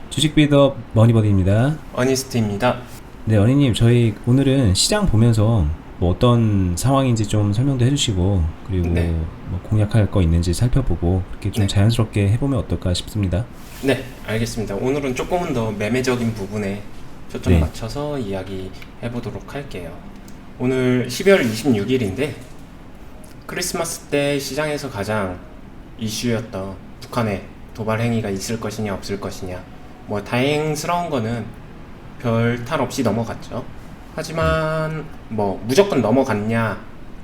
주식 빌더 머니버디입니다. 어니스트입니다. 네, 어니님, 저희 오늘은 시장 보면서 뭐 어떤 상황인지 좀 설명도 해주시고, 그리고 네. 뭐 공략할 거 있는지 살펴보고, 그렇게 좀 네. 자연스럽게 해보면 어떨까 싶습니다. 네, 알겠습니다. 오늘은 조금은 더 매매적인 부분에 초점 네. 맞춰서 이야기 해보도록 할게요. 오늘 12월 26일인데 크리스마스 때 시장에서 가장 이슈였던 북한의 도발 행위가 있을 것이냐 없을 것이냐, 뭐 다행스러운 거는 별 탈 없이 넘어갔죠. 하지만 뭐 무조건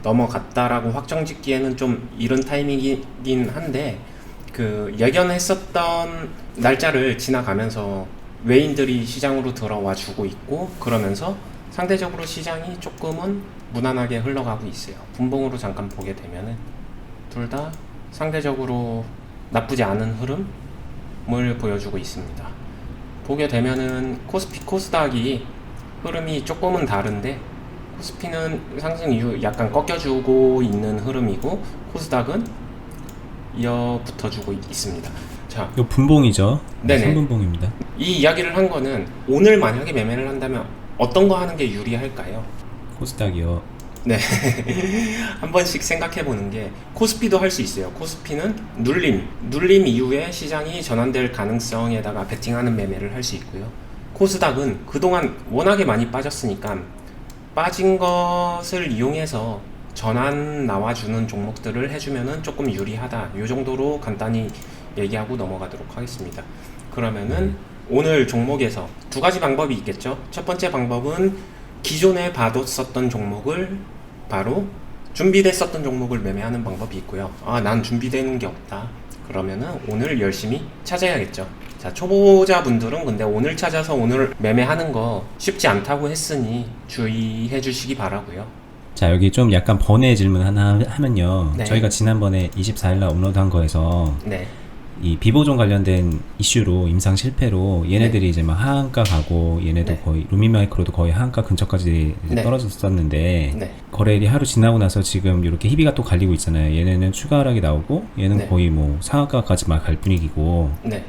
넘어갔다라고 확정짓기에는 좀 이른 타이밍이긴 한데, 그 예견했었던 날짜를 지나가면서 외인들이 시장으로 들어와 주고 있고, 그러면서 상대적으로 시장이 조금은 무난하게 흘러가고 있어요. 분봉으로 잠깐 보게 되면은 둘 다 상대적으로 나쁘지 않은 흐름을 보여주고 있습니다. 보게 되면은 코스피 코스닥이 흐름이 조금은 다른데, 코스피는 상승 이후 약간 꺾여주고 있는 흐름이고 코스닥은 이어붙어주고 있습니다. 자, 이거 분봉이죠. 네네. 3분봉입니다. 이 이야기를 한 거는 오늘 만약에 매매를 한다면 어떤 거 하는 게 유리할까요? 코스닥이요. 네. 한 번씩 생각해 보는 게, 코스피도 할 수 있어요. 코스피는 눌림 이후에 시장이 전환될 가능성에다가 베팅하는 매매를 할 수 있고요. 코스닥은 그동안 워낙에 많이 빠졌으니까 빠진 것을 이용해서 전환 나와주는 종목들을 해주면은 조금 유리하다. 이 정도로 간단히 얘기하고 넘어가도록 하겠습니다. 그러면은 오늘 종목에서 두 가지 방법이 있겠죠. 첫 번째 방법은 기존에 봐뒀었던 종목을 바로 준비됐었던 종목을 매매하는 방법이 있고요. 난 준비되는 게 없다. 그러면은 오늘 열심히 찾아야겠죠. 자, 초보자분들은 근데 오늘 찾아서 오늘 매매하는 거 쉽지 않다고 했으니 주의해 주시기 바라고요. 자, 여기 좀 약간 번외 질문 하나 하면요. 네. 저희가 지난번에 24일날 업로드한 거에서 네. 이 비보존 관련된 이슈로 임상 실패로 얘네들이 이제 막 하한가 가고, 얘네도 네. 거의 루미마이크로도 거의 하한가 근처까지 이제 네. 떨어졌었는데, 네. 거래일이 하루 지나고 나서 지금 이렇게 희비가 또 갈리고 있잖아요. 얘네는 추가 하락이 나오고, 얘는 네. 거의 뭐 상한가까지 막 갈 뿐이고, 네.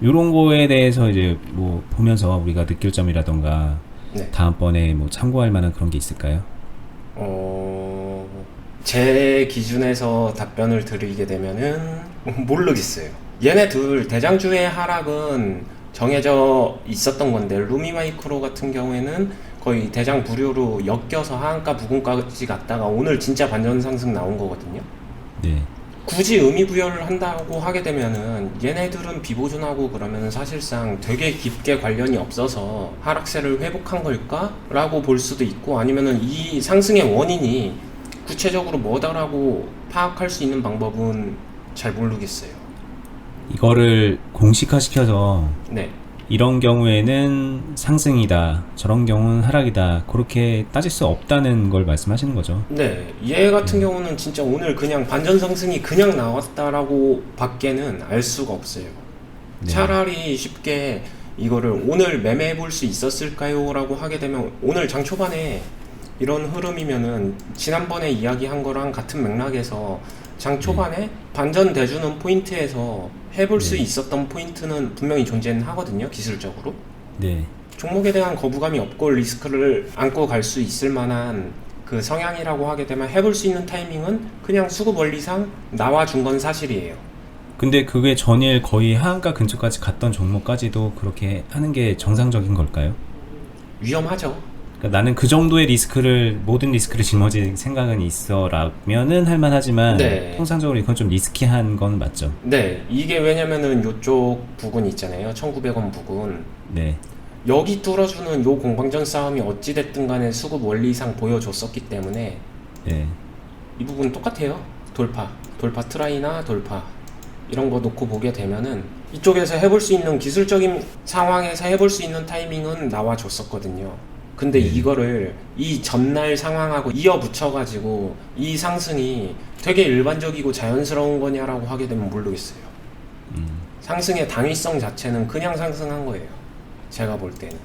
요런 거에 대해서 이제 뭐 보면서 우리가 느낄 점이라던가 네. 다음번에 뭐 참고할 만한 그런 게 있을까요? 제 기준에서 답변을 드리게 되면은 모르겠어요. 얘네 둘 대장주의 하락은 정해져 있었던 건데, 루미마이크로 같은 경우에는 거의 대장 부류로 엮여서 하한가 부근까지 갔다가 오늘 진짜 반전 상승 나온 거거든요. 네. 굳이 의미 부여를 한다고 하게 되면은 얘네들은 비보존하고 그러면은 사실상 되게 깊게 관련이 없어서 하락세를 회복한 걸까? 라고 볼 수도 있고, 아니면은 이 상승의 원인이 구체적으로 뭐다라고 파악할 수 있는 방법은 잘 모르겠어요. 이거를 공식화시켜서 네. 이런 경우에는 상승이다, 저런 경우는 하락이다, 그렇게 따질 수 없다는 걸 말씀하시는 거죠. 네, 얘 같은 경우는 진짜 오늘 그냥 반전 상승이 그냥 나왔다라고 밖에는 알 수가 없어요. 네. 차라리 쉽게 이거를 오늘 매매해 볼 수 있었을까요? 라고 하게 되면, 오늘 장 초반에 이런 흐름이면은 지난번에 이야기한 거랑 같은 맥락에서 장 초반에 반전 대주는 포인트에서 해볼 수 있었던 포인트는 분명히 존재는 하거든요, 기술적으로. 네. 종목에 대한 거부감이 없고 리스크를 안고 갈 수 있을 만한 그 성향이라고 하게 되면 해볼 수 있는 타이밍은 그냥 수급 원리상 나와준 건 사실이에요. 근데 그게 전일 거의 하한가 근처까지 갔던 종목까지도 그렇게 하는 게 정상적인 걸까요? 위험하죠. 그러니까 나는 그 정도의 리스크를, 모든 리스크를 짊어질 생각은 있어라면은 할만하지만, 네. 통상적으로 이건 좀 리스키한 건 맞죠. 네, 이게 왜냐면은 요쪽 부근 있잖아요. 1900원 부근. 네. 여기 뚫어주는 요 공방전 싸움이 어찌됐든 간에 수급 원리상 보여줬었기 때문에 네. 이 부분 똑같아요. 돌파 트라이나 돌파 이런 거 놓고 보게 되면은 이쪽에서 해볼 수 있는, 기술적인 상황에서 해볼 수 있는 타이밍은 나와줬었거든요. 근데 이거를 이 전날 상황하고 이어 붙여가지고 이 상승이 되게 일반적이고 자연스러운 거냐라고 하게 되면 모르겠어요. 상승의 당위성 자체는 그냥 상승한 거예요. 제가 볼 때는.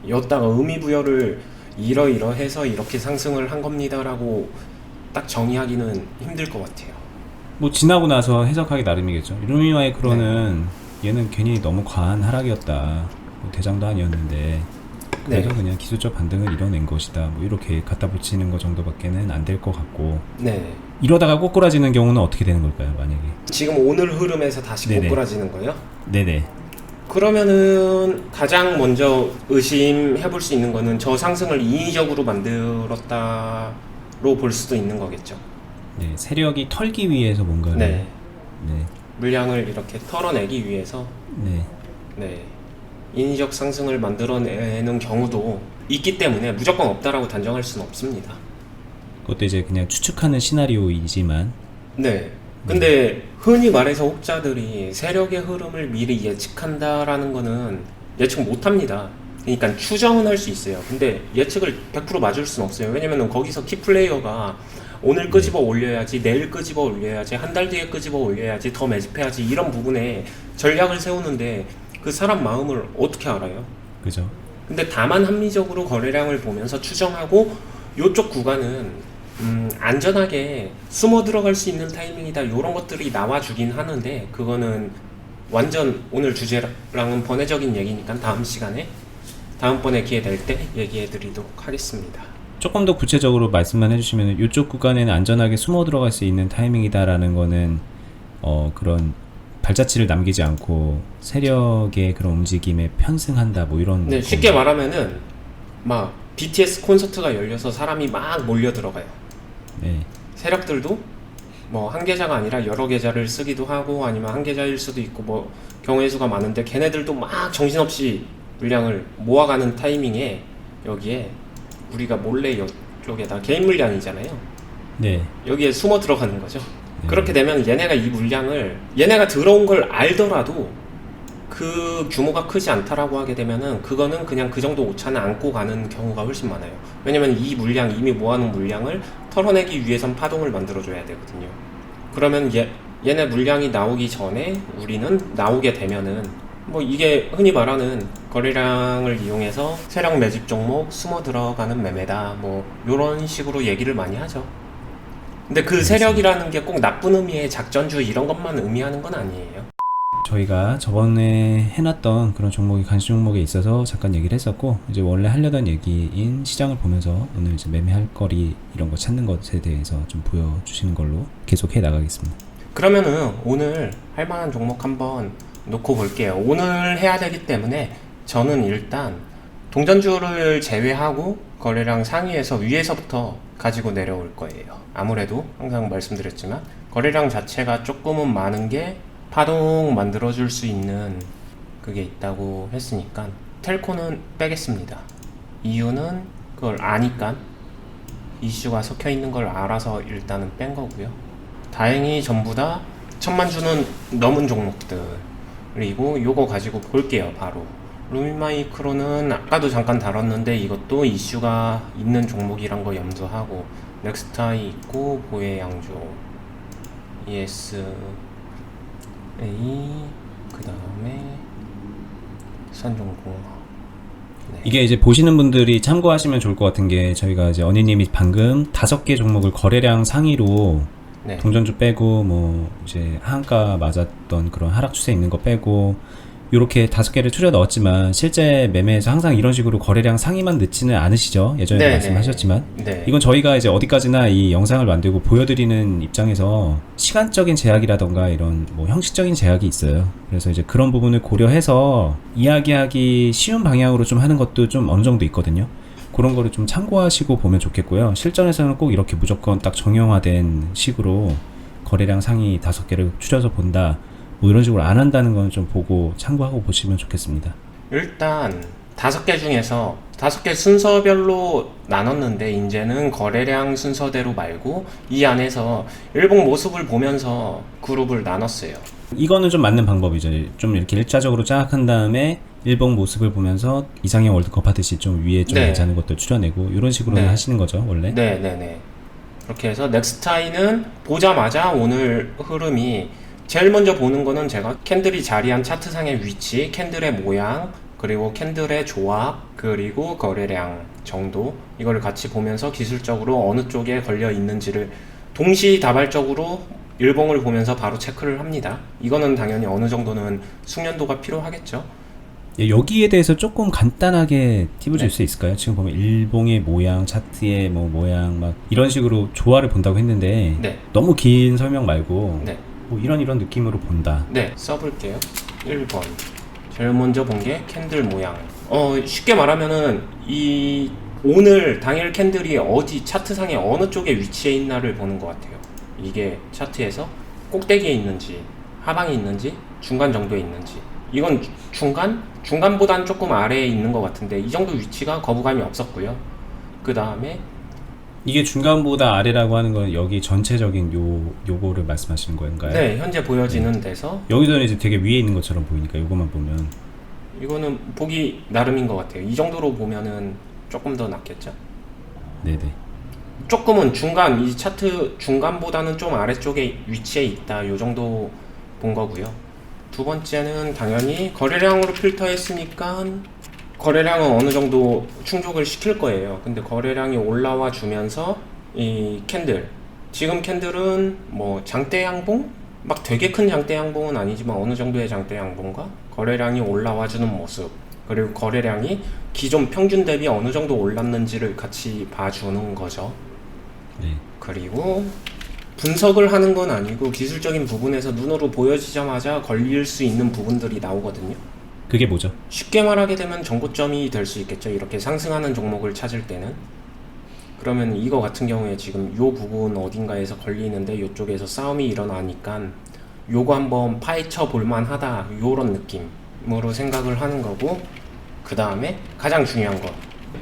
여기다가 의미 부여를 이러이러해서 이렇게 상승을 한 겁니다라고 딱 정의하기는 힘들 것 같아요. 뭐 지나고 나서 해석하기 나름이겠죠. 루미마이크로는 얘는 괜히 너무 과한 하락이었다. 뭐 대장도 아니었는데 그래서 네. 그냥 기술적 반등을 이뤄낸 것이다. 뭐 이렇게 갖다 붙이는 것 정도밖에는 안 될 것 같고 네. 이러다가 꼬꾸라지는 경우는 어떻게 되는 걸까요? 만약에. 지금 오늘 흐름에서 다시 네네. 꼬꾸라지는 거예요? 네네. 그러면은 가장 먼저 의심해 볼 수 있는 거는 저 상승을 인위적으로 만들었다로 볼 수도 있는 거겠죠. 네, 세력이 털기 위해서 뭔가를. 네. 네. 물량을 이렇게 털어내기 위해서 네. 네. 인위적 상승을 만들어내는 경우도 있기 때문에 무조건 없다라고 단정할 수는 없습니다. 그것도 이제 그냥 추측하는 시나리오이지만. 네. 근데 흔히 말해서 혹자들이 세력의 흐름을 미리 예측한다라는 거는 예측 못 합니다. 그러니까 추정은 할 수 있어요. 근데 예측을 100% 맞을 수는 없어요. 왜냐면은 거기서 키플레이어가 오늘 끄집어 올려야지, 내일 끄집어 올려야지, 한 달 뒤에 끄집어 올려야지, 더 매집해야지 이런 부분에 전략을 세우는데 그 사람 마음을 어떻게 알아요? 그죠? 근데 다만 합리적으로 거래량을 보면서 추정하고 요쪽 구간은 안전하게 숨어 들어갈 수 있는 타이밍이다 이런 것들이 나와주긴 하는데 그거는 완전 오늘 주제랑은 번외적인 얘기니까 다음 시간에 다음번에 기회 될 때 얘기해 드리도록 하겠습니다. 조금 더 구체적으로 말씀만 해주시면 이쪽 구간에는 안전하게 숨어 들어갈 수 있는 타이밍이다라는 거는 그런 발자취를 남기지 않고 세력의 그런 움직임에 편승한다 뭐 이런. 네, 쉽게 말하면은 막 BTS 콘서트가 열려서 사람이 막 몰려 들어가요. 네. 세력들도 뭐 한 계좌가 아니라 여러 계좌를 쓰기도 하고 아니면 한 계좌일 수도 있고 뭐 경우의 수가 많은데 걔네들도 막 정신없이 물량을 모아가는 타이밍에 여기에 우리가 몰래 이쪽에다 개인 물량이잖아요. 네. 여기에 숨어 들어가는 거죠. 네. 그렇게 되면 얘네가 이 물량을 얘네가 들어온 걸 알더라도 그 규모가 크지 않다라고 하게 되면은 그거는 그냥 그 정도 오차는 안고 가는 경우가 훨씬 많아요. 왜냐면 이 물량 이미 모아놓은 물량을 털어내기 위해선 파동을 만들어줘야 되거든요. 그러면 얘네 물량이 나오기 전에 우리는 나오게 되면은 뭐 이게 흔히 말하는 거래량을 이용해서 세력 매집 종목 숨어 들어가는 매매다 뭐 요런 식으로 얘기를 많이 하죠. 근데 그 세력이라는 게 꼭 나쁜 의미의 작전주 이런 것만 의미하는 건 아니에요. 저희가 저번에 해놨던 그런 종목이 관심 종목에 있어서 잠깐 얘기를 했었고 이제 원래 하려던 얘기인 시장을 보면서 오늘 이제 매매할 거리 이런 거 찾는 것에 대해서 좀 보여주시는 걸로 계속 해 나가겠습니다. 그러면은 오늘 할 만한 종목 한번 놓고 볼게요. 오늘 해야 되기 때문에 저는 일단 동전주를 제외하고 거래량 상위에서 위에서부터 가지고 내려올 거예요. 아무래도 항상 말씀드렸지만 거래량 자체가 조금은 많은 게 파동 만들어줄 수 있는 그게 있다고 했으니까 텔코는 빼겠습니다. 이유는 그걸 아니까 이슈가 섞여 있는 걸 알아서 일단은 뺀 거고요. 다행히 전부 다 1000만주는 넘은 종목들 그리고 요거 가지고 볼게요. 바로 루미마이크로는 아까도 잠깐 다뤘는데 이것도 이슈가 있는 종목이란 거 염두하고 넥스타이 있고 보혜양조 ES A 그 다음에 선종공업 네. 이게 이제 보시는 분들이 참고하시면 좋을 것 같은 게 저희가 이제 언니님이 방금 5개 종목을 거래량 상위로 네. 동전주 빼고 뭐 이제 하한가 맞았던 그런 하락 추세 있는 거 빼고 요렇게 5개를 추려 넣었지만 실제 매매에서 항상 이런 식으로 거래량 상위만 넣지는 않으시죠? 예전에 네, 말씀하셨지만 네. 이건 저희가 이제 어디까지나 이 영상을 만들고 보여드리는 입장에서 시간적인 제약이라던가 이런 뭐 형식적인 제약이 있어요. 그래서 이제 그런 부분을 고려해서 이야기하기 쉬운 방향으로 좀 하는 것도 좀 어느 정도 있거든요. 그런 거를 좀 참고하시고 보면 좋겠고요. 실전에서는 꼭 이렇게 무조건 딱 정형화된 식으로 거래량 상위 5개를 추려서 본다 뭐 이런 식으로 안 한다는 건 좀 보고 참고하고 보시면 좋겠습니다. 일단 5개 중에서 5개 순서별로 나눴는데 이제는 거래량 순서대로 말고 이 안에서 일봉 모습을 보면서 그룹을 나눴어요. 이거는 좀 맞는 방법이죠. 좀 이렇게 일자적으로 쫙 한 다음에 일봉 모습을 보면서 이상형 월드컵 하듯이 좀 위에 좀 네. 괜찮은 것들 추려내고 이런 식으로 네. 하시는 거죠 원래. 네네네. 그렇게 해서 넥스타이는 보자마자 오늘 흐름이 제일 먼저 보는 거는 제가 캔들이 자리한 차트상의 위치, 캔들의 모양, 그리고 캔들의 조합, 그리고 거래량 정도 이걸 같이 보면서 기술적으로 어느 쪽에 걸려 있는지를 동시다발적으로 일봉을 보면서 바로 체크를 합니다. 이거는 당연히 어느 정도는 숙련도가 필요하겠죠. 예, 여기에 대해서 조금 간단하게 팁을 줄 네. 수 있을까요? 지금 보면 일봉의 모양, 차트의 뭐 모양 막 이런 식으로 조화를 본다고 했는데 네. 너무 긴 설명 말고 네. 뭐 이런 느낌으로 본다. 네, 써볼게요. 1번. 제일 먼저 본 게 캔들 모양. 쉽게 말하면은 이 오늘 당일 캔들이 어디 차트상에 어느 쪽에 위치해 있나를 보는 것 같아요. 이게 차트에서 꼭대기에 있는지, 하방에 있는지, 중간 정도에 있는지. 이건 중간보단 조금 아래에 있는 것 같은데 이 정도 위치가 거부감이 없었고요. 그 다음에 이게 중간보다 아래라고 하는 건 여기 전체적인 요거를 말씀하시는 건가요? 네, 현재 보여지는 데서 여기서는 이제 되게 위에 있는 것처럼 보이니까 요거만 보면 이거는 보기 나름인 것 같아요. 이 정도로 보면은 조금 더 낫겠죠? 네네. 조금은 이 차트 중간보다는 좀 아래쪽에 위치해 있다. 요 정도 본 거고요. 두 번째는 당연히 거래량으로 필터했으니까 거래량은 어느 정도 충족을 시킬 거예요. 근데 거래량이 올라와 주면서 이 지금 캔들은 뭐 장대 양봉? 막 되게 큰 장대 양봉은 아니지만 어느 정도의 장대 양봉과 거래량이 올라와 주는 모습, 그리고 거래량이 기존 평균 대비 어느 정도 올랐는지를 같이 봐주는 거죠. 네. 그리고 분석을 하는 건 아니고 기술적인 부분에서 눈으로 보여지자마자 걸릴 수 있는 부분들이 나오거든요. 그게 뭐죠? 쉽게 말하게 되면 정고점이 될 수 있겠죠. 이렇게 상승하는 종목을 찾을 때는. 그러면 이거 같은 경우에 지금 요 부분 어딘가에서 걸리는데 이쪽에서 싸움이 일어나니까 요거 한번 파헤쳐 볼만 하다, 요런 느낌으로 생각을 하는 거고, 그 다음에 가장 중요한 거,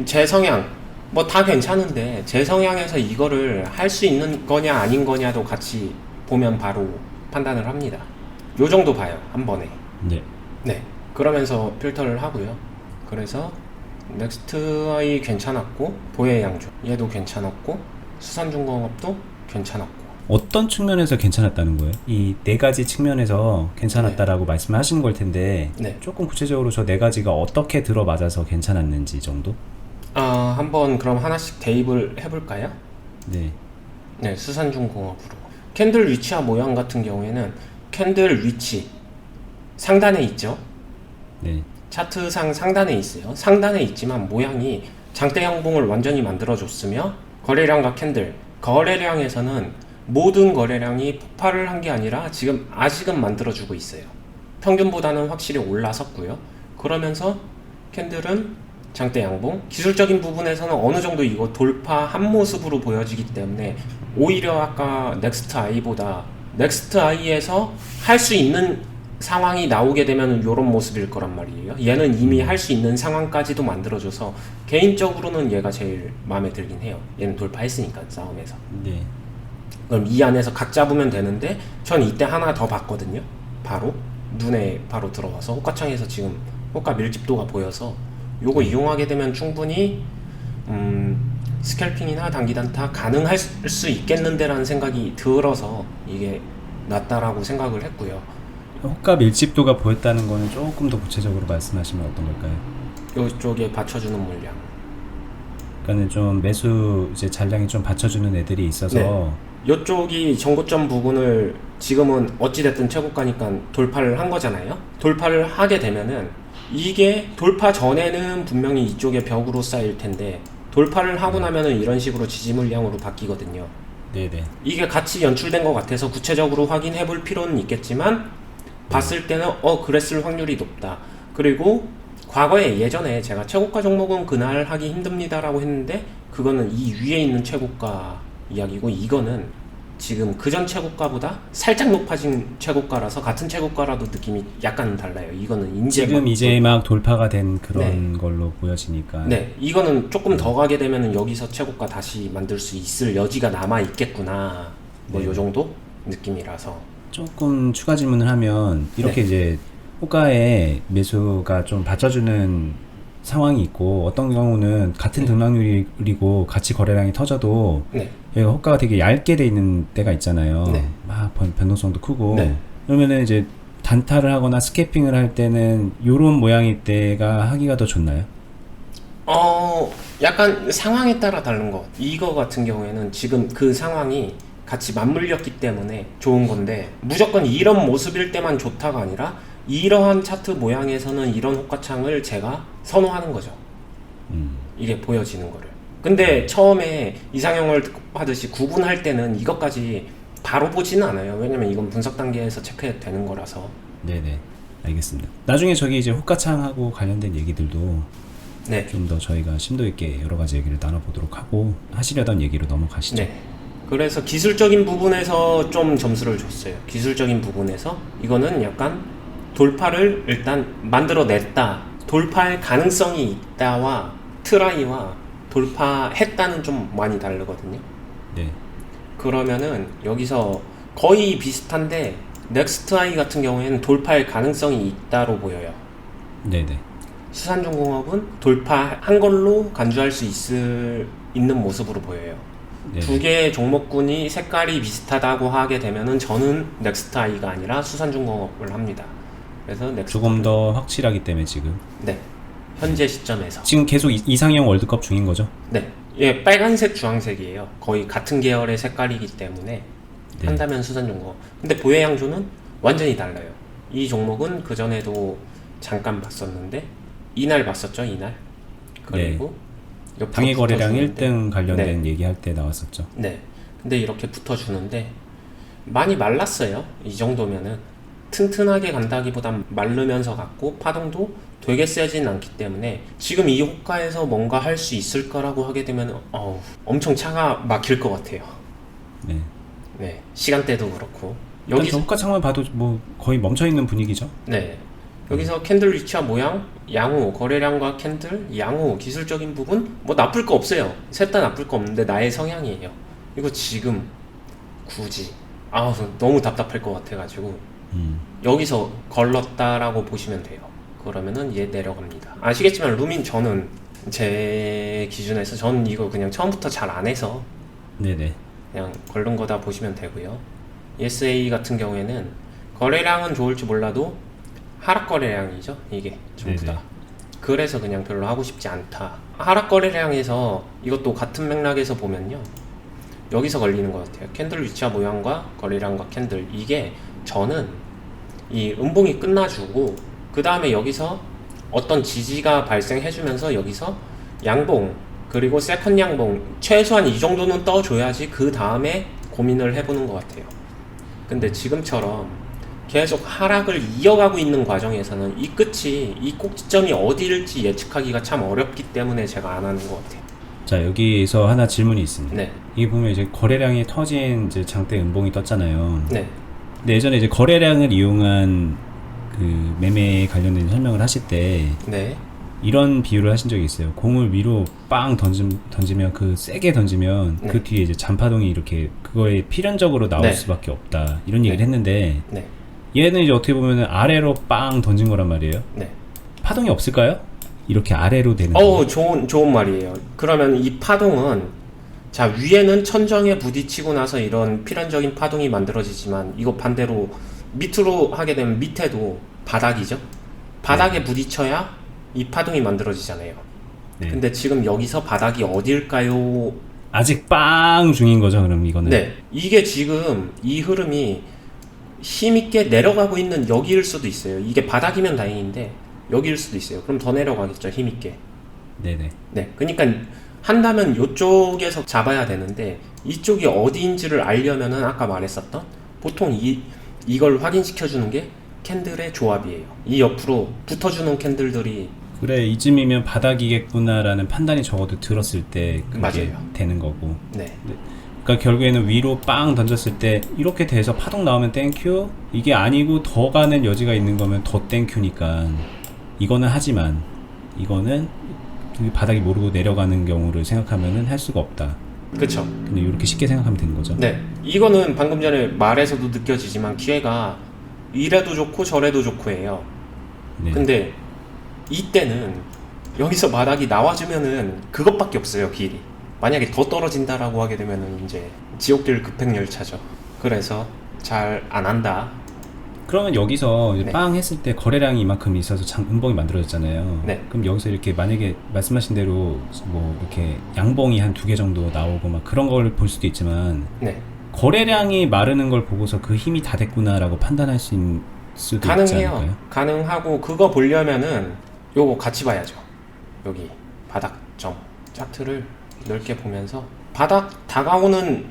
제 성향. 뭐 다 괜찮은데 제 성향에서 이거를 할 수 있는 거냐 아닌 거냐도 같이 보면 바로 판단을 합니다. 요 정도 봐요, 한 번에. 네. 네, 그러면서 필터를 하고요. 그래서 넥스트아이 괜찮았고, 보혜양조 얘도 괜찮았고, 수산중공업도 괜찮았고. 어떤 측면에서 괜찮았다는 거예요? 이 네 가지 측면에서 괜찮았다라고 말씀을 하시는 걸 텐데 네. 조금 구체적으로 저 네 가지가 어떻게 들어맞아서 괜찮았는지 정도? 한번 그럼 하나씩 대입을 해볼까요? 네. 네, 수산중공업으로. 캔들 위치와 모양 같은 경우에는 캔들 위치 상단에 있죠. 네. 차트상 상단에 있어요. 상단에 있지만 모양이 장대 양봉을 완전히 만들어줬으며, 거래량과 캔들, 거래량에서는 모든 거래량이 폭발을 한 게 아니라 지금 아직은 만들어주고 있어요. 평균보다는 확실히 올라섰고요. 그러면서 캔들은 장대 양봉, 기술적인 부분에서는 어느 정도 이거 돌파한 모습으로 보여지기 때문에 오히려 아까 넥스트아이보다 넥스트아이에서 할 수 있는 상황이 나오게 되면 이런 모습일 거란 말이에요. 얘는 이미 할 수 있는 상황까지도 만들어줘서 개인적으로는 얘가 제일 마음에 들긴 해요. 얘는 돌파했으니까, 싸움에서. 네. 그럼 이 안에서 각 잡으면 되는데 전 이때 하나 더 봤거든요. 바로 눈에 바로 들어와서 호가창에서 지금 호가 밀집도가 보여서 요거 이용하게 되면 충분히 스캘핑이나 단기 단타 가능할 수 있겠는데 라는 생각이 들어서 이게 낫다라고 생각을 했고요. 호가 밀집도가 보였다는 거는 조금 더 구체적으로 말씀하시면 어떤 걸까요? 요쪽에 받쳐주는 물량. 그러니까는 좀 매수 이제 잔량이 좀 받쳐주는 애들이 있어서 네. 요쪽이 정고점 부분을 지금은 어찌됐든 최고가니까 돌파를 한 거잖아요. 돌파를 하게 되면은 이게 돌파 전에는 분명히 이쪽에 벽으로 쌓일 텐데 돌파를 하고 나면은 이런 식으로 지지 물량으로 바뀌거든요. 네네. 이게 같이 연출된 것 같아서 구체적으로 확인해 볼 필요는 있겠지만 봤을 때는 그랬을 확률이 높다. 그리고 과거에 예전에 제가 최고가 종목은 그날 하기 힘듭니다라고 했는데 그거는 이 위에 있는 최고가 이야기고, 이거는 지금 그전 최고가보다 살짝 높아진 최고가라서 같은 최고가라도 느낌이 약간 달라요. 이거는 지금 이제 막 돌파가 된 그런 네. 걸로 보여지니까. 네, 이거는 조금 더 가게 되면은 여기서 최고가 다시 만들 수 있을 여지가 남아 있겠구나. 뭐 요 정도 느낌이라서. 조금 추가 질문을 하면 이렇게 네. 이제 호가에 매수가 좀 받쳐주는 상황이 있고, 어떤 경우는 같은 등락률이고 같이 거래량이 터져도 네, 여기가 호가가 되게 얇게 돼 있는 때가 있잖아요. 네. 막 변동성도 크고. 네. 그러면은 이제 단타를 하거나 스캐핑을 할 때는 요런 모양일 때가 하기가 더 좋나요? 약간 상황에 따라 다른 것 같아요. 이거 같은 경우에는 지금 그 상황이 같이 맞물렸기 때문에 좋은 건데 무조건 이런 모습일 때만 좋다가 아니라 이러한 차트 모양에서는 이런 호가창을 제가 선호하는 거죠. 이게 보여지는 거를. 근데 처음에 이상형을 하듯이 구분할 때는 이것까지 바로 보지는 않아요. 왜냐면 이건 분석 단계에서 체크해야 되는 거라서. 네네. 알겠습니다. 나중에 저기 이제 호가창하고 관련된 얘기들도 네. 좀 더 저희가 심도 있게 여러 가지 얘기를 나눠보도록 하고 하시려던 얘기로 넘어가시죠. 네. 그래서 기술적인 부분에서 좀 점수를 줬어요. 기술적인 부분에서 이거는 약간 돌파를 일단 만들어냈다. 돌파할 가능성이 있다와 트라이와 돌파했다는 좀 많이 다르거든요. 네. 그러면은 여기서 거의 비슷한데 넥스트아이 같은 경우에는 돌파할 가능성이 있다로 보여요. 네네. 수산중공업은 돌파한 걸로 간주할 수 있는 모습으로 보여요. 네네. 두 개의 종목군이 색깔이 비슷하다고 하게 되면은 저는 넥스트아이가 아니라 수산중공업을 합니다. 그래서 넥스트 조금 더 확실하기 때문에 지금 현재 시점에서 지금 계속 이상형 월드컵 중인 거죠? 예, 빨간색 주황색이에요. 거의 같은 계열의 색깔이기 때문에 네. 한다면 수산중공업. 근데 보혜양조는 완전히 달라요. 이 종목은 그 전에도 잠깐 봤었는데 이날 봤었죠, 이날. 그리고 옆으로 당일 거래량 붙어주는데 1등 관련된 얘기할 때 나왔었죠. 네. 근데 이렇게 붙어주는데 많이 말랐어요. 이 정도면은 튼튼하게 간다기보단 마르면서 갔고 파동도 되게 세진 않기 때문에 지금 이 호가에서 뭔가 할 수 있을 거라고 하게 되면 엄청 차가 막힐 것 같아요. 네. 네. 시간대도 그렇고 여기서 호가창만 봐도 뭐 거의 멈춰 있는 분위기죠. 네. 여기서 캔들 위치와 모양, 양호, 거래량과 캔들, 양호, 기술적인 부분 뭐 나쁠 거 없어요. 셋 다 나쁠 거 없는데 나의 성향이에요. 이거 지금 굳이 너무 답답할 것 같아가지고 여기서 걸렀다라고 보시면 돼요. 그러면은 얘 내려갑니다. 아시겠지만 루민 저는 제 기준에서 저는 이거 그냥 처음부터 잘 안 해서 네네. 그냥 걸른 거다 보시면 되고요. ESA 같은 경우에는 거래량은 좋을지 몰라도 하락 거래량이죠. 이게 전부 다. 네네. 그래서 그냥 별로 하고 싶지 않다. 하락 거래량에서 이것도 같은 맥락에서 보면요. 여기서 걸리는 것 같아요. 캔들 위치와 모양과 거래량과 캔들. 이게 저는 이 음봉이 끝나주고 그 다음에 여기서 어떤 지지가 발생해주면서 여기서 양봉 그리고 세컨 양봉 최소한 이 정도는 떠줘야지 그 다음에 고민을 해보는 것 같아요. 근데 지금처럼 계속 하락을 이어가고 있는 과정에서는 이 끝이 이 꼭지점이 어디일지 예측하기가 참 어렵기 때문에 제가 안 하는 것 같아요. 자, 여기서 하나 질문이 있습니다. 네. 이게 보면 이제 거래량이 터진 이제 장대 음봉이 떴잖아요. 네. 근데 예전에 이제 거래량을 이용한 그 매매에 관련된 설명을 하실 때 네. 이런 비유를 하신 적이 있어요. 공을 위로 빵 던지면 그 세게 던지면 네. 그 뒤에 이제 잔파동이 이렇게 그거에 필연적으로 나올 네. 수밖에 없다. 이런 얘기를 네. 했는데 네. 얘는 이제 어떻게 보면 아래로 빵 던진 거란 말이에요. 네. 파동이 없을까요? 이렇게 아래로 되는 좋은 말이에요. 그러면 이 파동은 자 위에는 천정에 부딪히고 나서 이런 필연적인 파동이 만들어지지만 이거 반대로 밑으로 하게 되면 밑에도 바닥이죠. 바닥에 부딪혀야 이 파동이 만들어지잖아요. 네. 근데 지금 여기서 바닥이 어딜까요? 아직 빵 중인 거죠, 그럼 이거는? 네. 이게 지금 이 흐름이 힘있게 내려가고 있는 여기일 수도 있어요. 이게 바닥이면 다행인데 여기일 수도 있어요. 그럼 더 내려가겠죠, 힘있게. 네네. 네. 그러니까 한다면 이쪽에서 잡아야 되는데 이쪽이 어디인지를 알려면은 아까 말했었던 보통 이걸 확인시켜주는 게 캔들의 조합이에요. 이 옆으로 붙어주는 캔들들이 그래, 이쯤이면 바닥이겠구나라는 판단이 적어도 들었을 때 그게 맞아요. 되는 거고. 네. 그러니까 결국에는 위로 빵 던졌을 때 이렇게 돼서 파동 나오면 땡큐, 이게 아니고 더 가는 여지가 있는 거면 더 땡큐니까 이거는 하지만 이거는 바닥이 모르고 내려가는 경우를 생각하면은 할 수가 없다. 그쵸. 근데 이렇게 쉽게 생각하면 되는 거죠. 네. 이거는 방금 전에 말에서도 느껴지지만 기회가 이래도 좋고 저래도 좋고 해요. 네. 근데 이때는 여기서 바닥이 나와주면은 그것밖에 없어요, 길이. 만약에 더 떨어진다라고 하게 되면은 이제 지옥길 급행열차죠. 그래서 잘 안 한다. 그러면 여기서 이제 네. 빵 했을 때 거래량이 이만큼 있어서 음봉이 만들어졌잖아요. 네. 그럼 여기서 이렇게 만약에 말씀하신 대로 뭐 이렇게 양봉이 한 2개 정도 나오고 막 그런 걸 볼 수도 있지만 네. 거래량이 마르는 걸 보고서 그 힘이 다 됐구나라고 판단할 수 있을 수도 있지 가능해요. 않을까요? 가능하고 그거 보려면은 요거 같이 봐야죠. 여기 바닥점 차트를 넓게 보면서 바닥 다가오는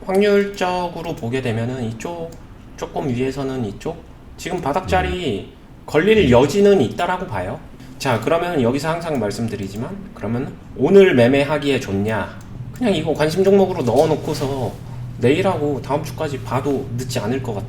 확률적으로 보게 되면은 이쪽 조금 위에서는 이쪽 지금 바닥자리 걸릴 여지는 있다라고 봐요. 자, 그러면 여기서 항상 말씀드리지만 그러면 오늘 매매하기에 좋냐? 그냥 이거 관심 종목으로 넣어놓고서 내일하고 다음 주까지 봐도 늦지 않을 것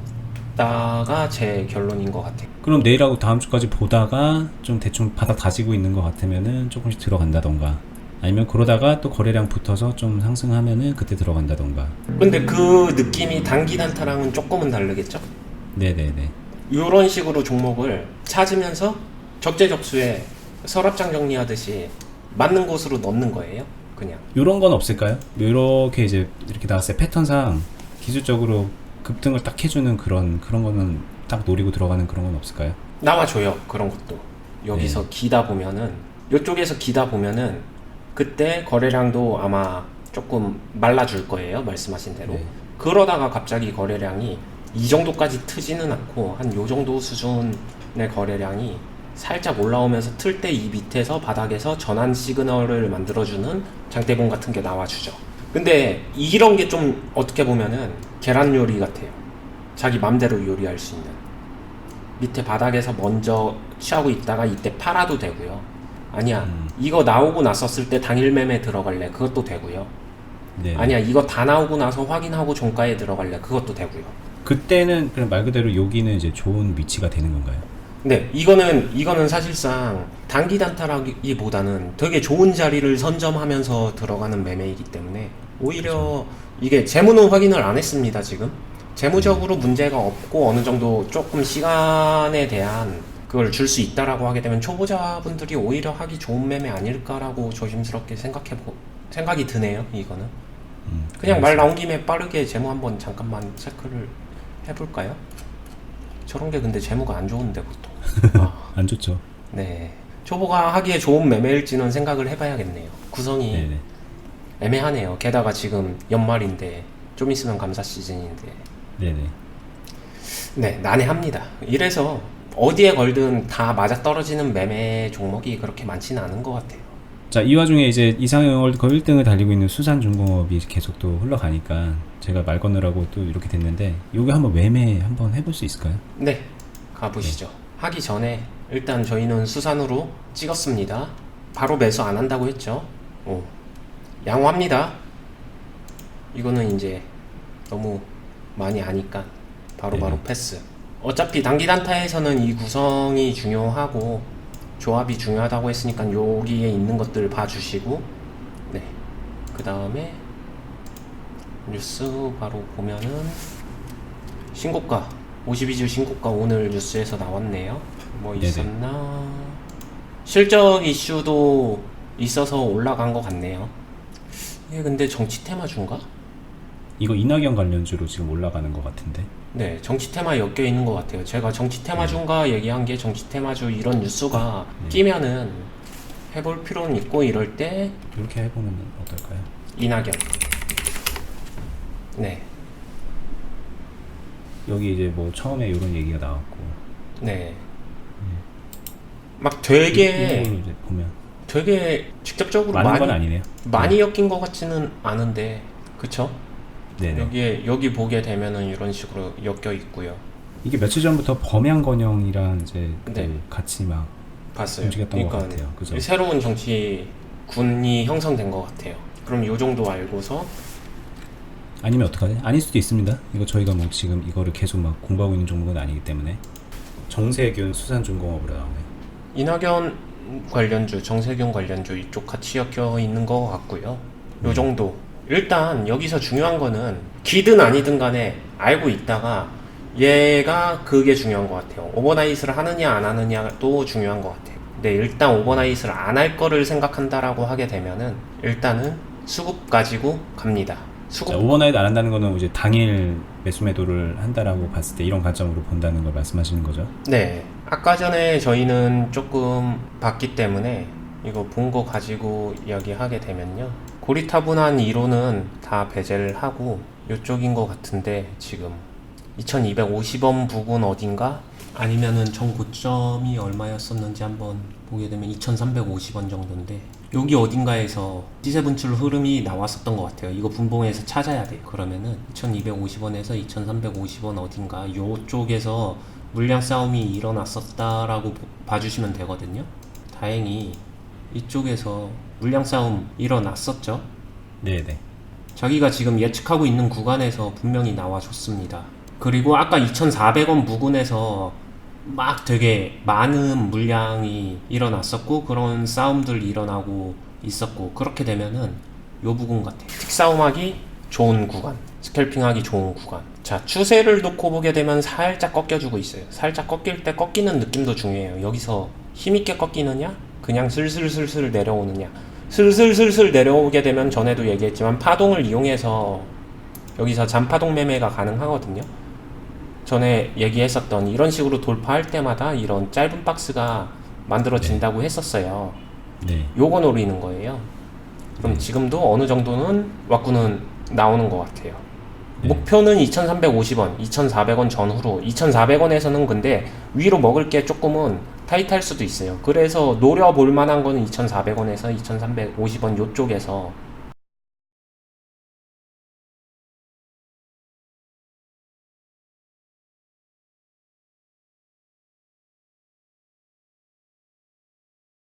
같다가 제 결론인 것 같아요. 그럼 내일하고 다음 주까지 보다가 좀 대충 바닥 다지고 있는 것 같으면은 조금씩 들어간다던가, 아니면 그러다가 또 거래량 붙어서 좀 상승하면은 그때 들어간다던가. 근데 그 느낌이 단기 단타랑은 조금은 다르겠죠? 네네네. 이런 식으로 종목을 찾으면서 적재적소에 서랍장 정리하듯이 맞는 곳으로 넣는 거예요. 그냥. 요런 건 없을까요? 요렇게 이제 이렇게 나왔을 때 패턴상 기술적으로 급등을 딱 해주는 그런 거는 딱 노리고 들어가는 그런 건 없을까요? 나와줘요. 그런 것도. 여기서 기다 보면은 이쪽에서 기다 보면은 그때 거래량도 아마 조금 말라줄 거예요. 말씀하신 대로. 네. 그러다가 갑자기 거래량이 이 정도까지 트지는 않고 한 요 정도 수준의 거래량이 살짝 올라오면서 틀 때 이 밑에서 바닥에서 전환 시그널을 만들어주는 장대봉 같은 게 나와주죠. 근데 이런 게 좀 어떻게 보면은 계란 요리 같아요. 자기 맘대로 요리할 수 있는. 밑에 바닥에서 먼저 취하고 있다가 이때 팔아도 되고요. 아니야, 이거 나오고 났었을 때 당일 매매 들어갈래. 그것도 되고요. 네. 아니야, 이거 다 나오고 나서 확인하고 종가에 들어갈래. 그것도 되고요. 그때는 그냥 말 그대로 여기는 이제 좋은 위치가 되는 건가요? 네, 이거는 사실상 단기 단타라기보다는 되게 좋은 자리를 선점하면서 들어가는 매매이기 때문에 오히려 이게 재무는 확인을 안 했습니다, 지금. 재무적으로 문제가 없고 어느 정도 조금 시간에 대한 그걸 줄 수 있다라고 하게 되면 초보자분들이 오히려 하기 좋은 매매 아닐까라고 조심스럽게 생각이 드네요, 이거는. 그냥 말 나온 김에 빠르게 재무 한번 잠깐만 체크를 해볼까요? 저런 게 근데 재무가 안 좋은데 보통. 안 좋죠. 네. 초보가 하기에 좋은 매매일지는 생각을 해봐야겠네요. 구성이 네네. 애매하네요. 게다가 지금 연말인데 좀 있으면 감사 시즌인데. 네네. 네, 난해합니다. 이래서 어디에 걸든 다 맞아떨어지는 매매 종목이 그렇게 많지는 않은 것 같아요. 자, 이 와중에 이제 이상형 월드컵 1등을 달리고 있는 수산중공업이 계속 또 흘러가니까 제가 말 건너라고 또 이렇게 됐는데, 요거 한번 매매 한번 해볼 수 있을까요? 네, 가보시죠. 하기 전에 일단 저희는 수산으로 찍었습니다. 바로 매수 안 한다고 했죠. 양호합니다. 이거는 이제 너무 많이 아니까 바로바로 네. 패스. 어차피 단기 단타에서는 이 구성이 중요하고 조합이 중요하다고 했으니까 여기에 있는 것들 봐주시고, 네, 그 다음에 뉴스 바로 보면은 신고가 52주 신고가 오늘 뉴스에서 나왔네요. 뭐 네네. 있었나? 실적 이슈도 있어서 올라간 것 같네요. 이게 근데 정치 테마주인가? 이거 이낙연 관련주로 지금 올라가는 것 같은데. 네, 정치 테마 엮여 있는 것 같아요. 제가 정치 테마주인가 얘기한 게 정치 테마주 이런 뉴스가 끼면은 해볼 필요는 있고, 이럴 때 이렇게 해보면 어떨까요? 이낙연. 네, 여기 이제 뭐 처음에 이런 얘기가 나왔고, 네. 막 되게 이걸로 이제 보면 되게 직접적으로 많은 건 아니네요. 많이 엮인 것 같지는 않은데, 그쵸? 네네. 여기 보게 되면은 이런 식으로 엮여 있고요. 이게 며칠 전부터 범양건영이랑 이제 네. 같이 막 봤어요. 움직였던 것 같아요. 그죠? 새로운 정치군이 형성된 것 같아요. 그럼 요 정도 알고서 아니면 어떡하지? 아닐 수도 있습니다. 이거 저희가 뭐 지금 이거를 계속 막 공부하고 있는 종목은 아니기 때문에. 정세균 수산중공업으로 나오네요. 이낙연 관련주, 정세균 관련주 이쪽 같이 엮여 있는 것 같고요. 요 정도. 일단 여기서 중요한 거는 기든 아니든 간에 알고 있다가 얘가 그게 중요한 것 같아요. 오버나잇을 하느냐 안 하느냐도 중요한 것 같아요. 근데 일단 오버나잇을 안 할 거를 생각한다라고 하게 되면은 일단은 수급 가지고 갑니다. 수급. 자, 오버나잇 안 한다는 거는 이제 당일 매수 매도를 한다라고 봤을 때 이런 관점으로 본다는 걸 말씀하시는 거죠? 네. 아까 전에 저희는 조금 봤기 때문에 이거 본 거 가지고 이야기하게 되면요. 고리타분한 이론은 다 배제를 하고 요쪽인 것 같은데 지금 2250원 부근 어딘가? 아니면은 전 고점이 얼마였었는지 한번 보게 되면 2350원 정도인데 여기 어딘가에서 시세분출 흐름이 나왔었던 것 같아요. 이거 분봉에서 찾아야 돼요. 그러면은 2250원에서 2350원 어딘가 요쪽에서 물량 싸움이 일어났었다라고 봐주시면 되거든요. 다행히 이쪽에서 물량 싸움 일어났었죠. 네네. 자기가 지금 예측하고 있는 구간에서 분명히 나와줬습니다. 그리고 아까 2,400원 부근에서 막 되게 많은 물량이 일어났었고 그런 싸움들 일어나고 있었고 그렇게 되면은 요 부분 같아요. 틱싸움하기 좋은 구간, 스캘핑하기 좋은 구간. 자, 추세를 놓고 보게 되면 살짝 꺾여주고 있어요. 살짝 꺾일 때 꺾이는 느낌도 중요해요. 여기서 힘있게 꺾이느냐 그냥 슬슬슬슬 내려오느냐. 슬슬슬슬 내려오게 되면 전에도 얘기했지만 파동을 이용해서 여기서 잔파동 매매가 가능하거든요. 전에 얘기했었던 이런 식으로 돌파할 때마다 이런 짧은 박스가 만들어진다고 했었어요. 네. 요거 노리는 거예요. 그럼 지금도 어느 정도는 왁구는 나오는 것 같아요. 네. 목표는 2350원, 2400원 전후로 2400원에서는 근데 위로 먹을 게 조금은 타이트할 수도 있어요. 그래서 노려볼 만한 거는 2400원에서 2350원 요쪽에서